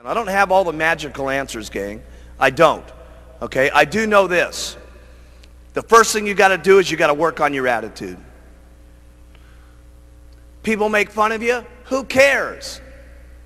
I don't have all the magical answers, gang. I don't. Okay? I do know this. The first thing you got to do is you got to work on your attitude. People make fun of you. Who cares?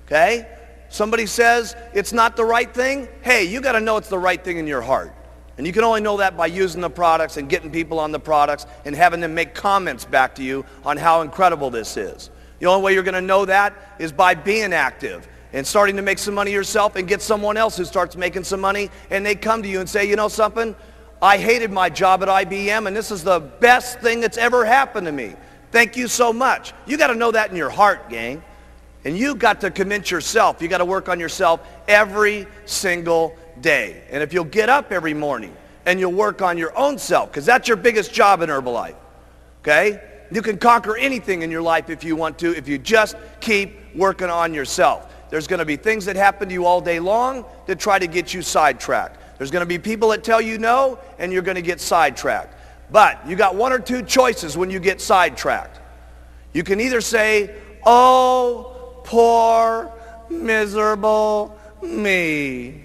Okay? Somebody says it's not the right thing. Hey, you got to know it's the right thing in your heart. And you can only know that by using the products and getting people on the products and having them make comments back to you on how incredible this is. The only way you're going to know that is by being active and starting to make some money yourself and get someone else who starts making some money, and they come to you and say, you know something? I hated my job at IBM, and this is the best thing that's ever happened to me. Thank you so much. You got to know that in your heart, gang. And you got to convince yourself. You got to work on yourself every single day. And if you'll get up every morning and you'll work on your own self, because that's your biggest job in Herbalife, okay? You can conquer anything in your life if you want to, if you just keep working on yourself. There's going to be things that happen to you all day long that try to get you sidetracked. There's going to be people that tell you no, and you're going to get sidetracked. But you got one or two choices when you get sidetracked. You can either say, oh, poor, miserable me.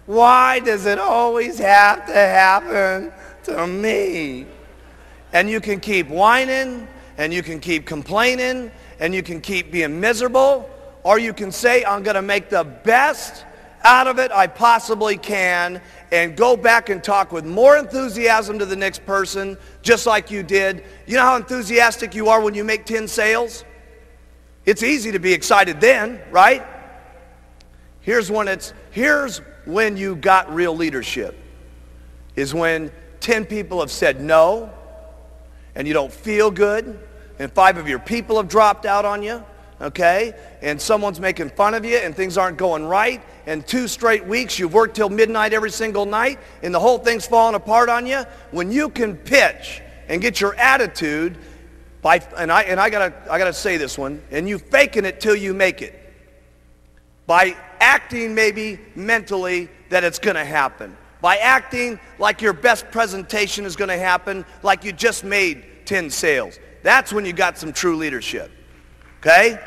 Why does it always have to happen to me? And you can keep whining, and you can keep complaining, and you can keep being miserable, or you can say, I'm going to make the best out of it I possibly can, and go back and talk with more enthusiasm to the next person, just like you did. You know how enthusiastic you are when you make 10 sales? It's easy to be excited then, right? Here's when you got real leadership, is when 10 people have said no, and you don't feel good, and 5 of your people have dropped out on you, okay? And someone's making fun of you, and things aren't going right, and 2 straight weeks you've worked till midnight every single night, and the whole thing's falling apart on you. When you can pitch and get your attitude, and I gotta say this one, and you faking it till you make it, by acting maybe mentally that it's going to happen, by acting like your best presentation is going to happen, like you just made 10 sales. That's when you got some true leadership, okay?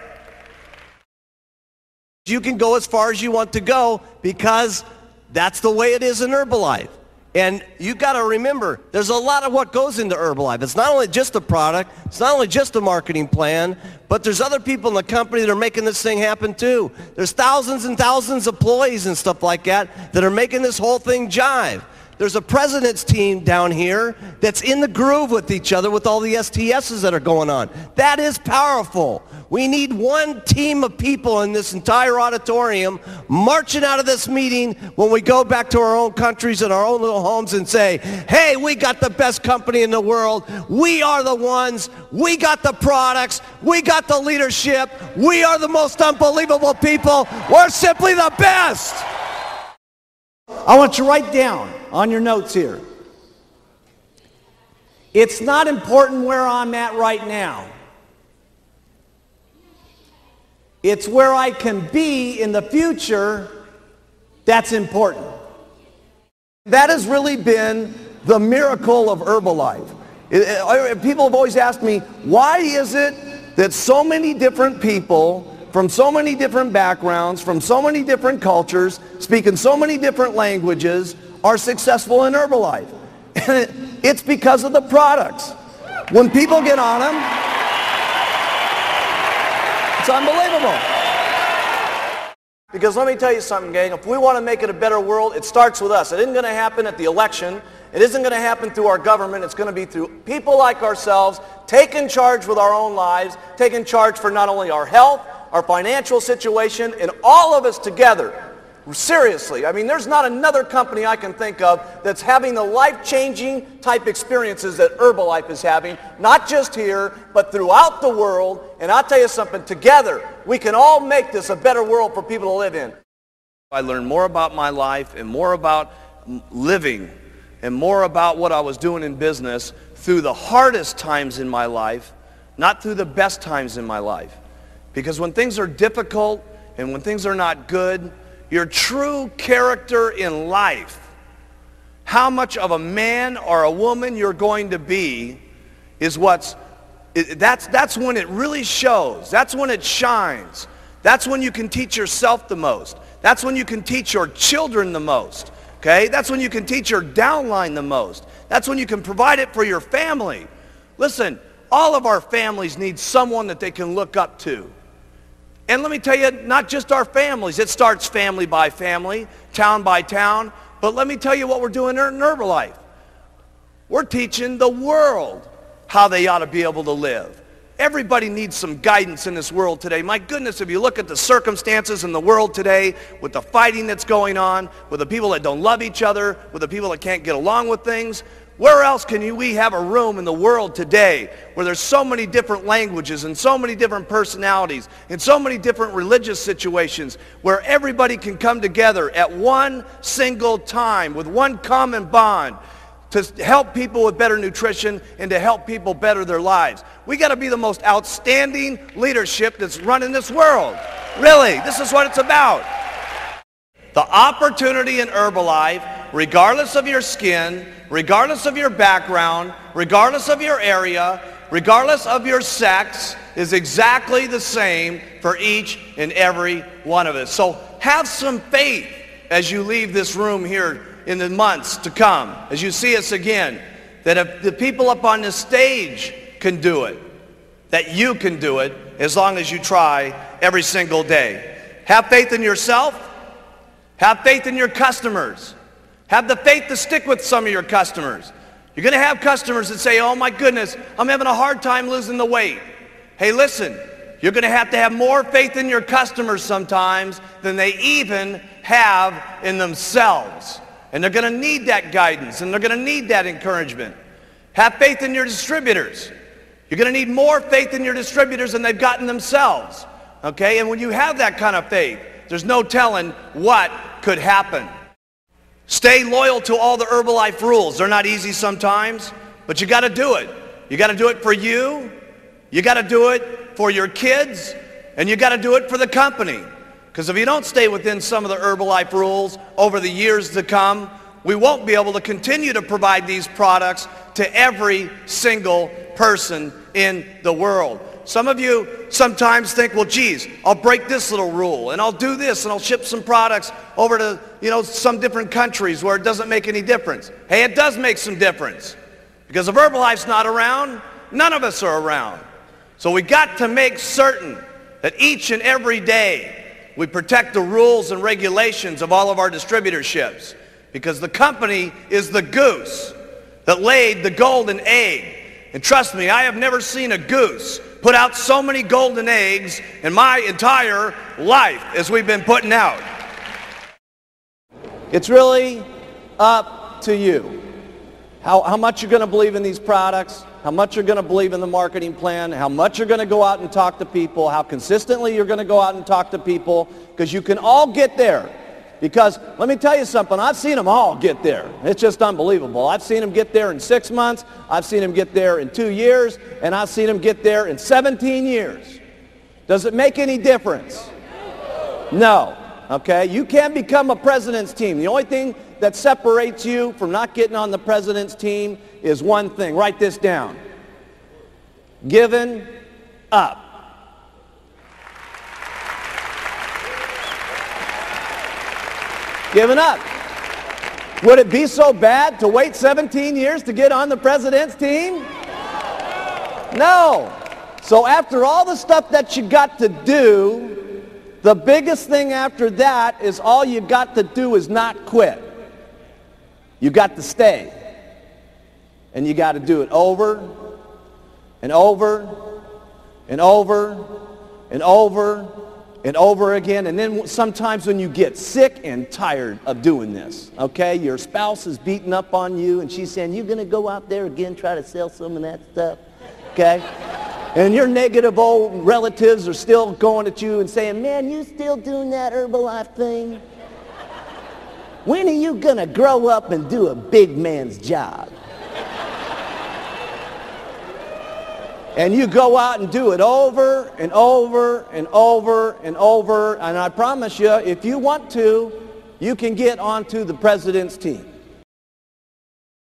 You can go as far as you want to go because that's the way it is in Herbalife. And you got to remember, there's a lot of what goes into Herbalife. It's not only just a product, it's not only just a marketing plan, but there's other people in the company that are making this thing happen too. There's thousands and thousands of employees and stuff like that are making this whole thing jive. There's a president's team down here that's in the groove with each other with all the STSs that are going on. That is powerful. We need one team of people in this entire auditorium marching out of this meeting when we go back to our own countries and our own little homes and say, hey, we got the best company in the world. We are the ones. We got the products. We got the leadership. We are the most unbelievable people. We're simply the best. I want you to write down on your notes here. It's not important where I'm at right now. It's where I can be in the future that's important. That has really been the miracle of Herbalife. People have always asked me, why is it that so many different people from so many different backgrounds, from so many different cultures, speaking so many different languages, are successful in Herbalife? And it's because of the products. When people get on them, it's unbelievable. Because let me tell you something, gang, if we want to make it a better world, it starts with us. It isn't going to happen at the election. It isn't going to happen through our government. It's going to be through people like ourselves, taking charge with our own lives, taking charge for not only our health, our financial situation, and all of us together. Seriously, I mean, there's not another company I can think of that's having the life-changing type experiences that Herbalife is having, not just here, but throughout the world. And I'll tell you something, together, we can all make this a better world for people to live in. I learned more about my life and more about living and more about what I was doing in business through the hardest times in my life, not through the best times in my life. Because when things are difficult and when things are not good, your true character in life, how much of a man or a woman you're going to be, is that's when it really shows. That's when it shines. That's when you can teach yourself the most. That's when you can teach your children the most. Okay? That's when you can teach your downline the most. That's when you can provide it for your family. Listen, all of our families need someone that they can look up to. And let me tell you, not just our families. It starts family by family, town by town. But let me tell you what we're doing in Herbalife. We're teaching the world how they ought to be able to live. Everybody needs some guidance in this world today. My goodness, if you look at the circumstances in the world today, with the fighting that's going on, with the people that don't love each other, with the people that can't get along with things, where else can we have a room in the world today where there's so many different languages and so many different personalities and so many different religious situations where everybody can come together at one single time with one common bond to help people with better nutrition and to help people better their lives. We got to be the most outstanding leadership that's running this world. Really, this is what it's about. The opportunity in Herbalife, regardless of your skin, regardless of your background, regardless of your area, regardless of your sex, is exactly the same for each and every one of us. So have some faith as you leave this room here in the months to come, as you see us again, that if the people up on this stage can do it, that you can do it as long as you try every single day. Have faith in yourself. Have faith in your customers. Have the faith to stick with some of your customers. You're going to have customers that say, oh my goodness, I'm having a hard time losing the weight. Hey, listen, you're going to have more faith in your customers sometimes than they even have in themselves. And they're going to need that guidance, and they're going to need that encouragement. Have faith in your distributors. You're going to need more faith in your distributors than they've gotten themselves. Okay? And when you have that kind of faith, there's no telling what could happen. Stay loyal to all the Herbalife rules. They're not easy sometimes, but you got to do it. You got to do it for you. You got to do it for your kids, and you got to do it for the company. Because if you don't stay within some of the Herbalife rules over the years to come, we won't be able to continue to provide these products to every single person in the world. Some of you sometimes think, well, geez, I'll break this little rule, and I'll do this, and I'll ship some products over to, some different countries where it doesn't make any difference. Hey, it does make some difference. Because if Herbalife's not around, none of us are around. So we got to make certain that each and every day we protect the rules and regulations of all of our distributorships, because the company is the goose that laid the golden egg. And trust me, I have never seen a goose put out so many golden eggs in my entire life as we've been putting out. It's really up to you. How much you're going to believe in these products, how much you're going to believe in the marketing plan, how much you're going to go out and talk to people, how consistently you're going to go out and talk to people, because you can all get there. Because let me tell you something, I've seen them all get there. It's just unbelievable. I've seen them get there in 6 months, I've seen them get there in 2 years, and I've seen them get there in 17 years. Does it make any difference? No. Okay? You can't become a president's team. The only thing that separates you from not getting on the president's team is one thing. Write this down. Giving up. Giving up. Would it be so bad to wait 17 years to get on the president's team? No. So after all the stuff that you got to do, the biggest thing after that is all you got to do is not quit. You got to stay. And you got to do it over and over and over and over and over again. And then sometimes when you get sick and tired of doing this, okay, your spouse is beating up on you and she's saying, you're going to go out there again, try to sell some of that stuff, okay? And your negative old relatives are still going at you and saying, man, you still doing that Herbalife thing? When are you going to grow up and do a big man's job? And you go out and do it over and over and over and over. And I promise you, if you want to, you can get onto the president's team.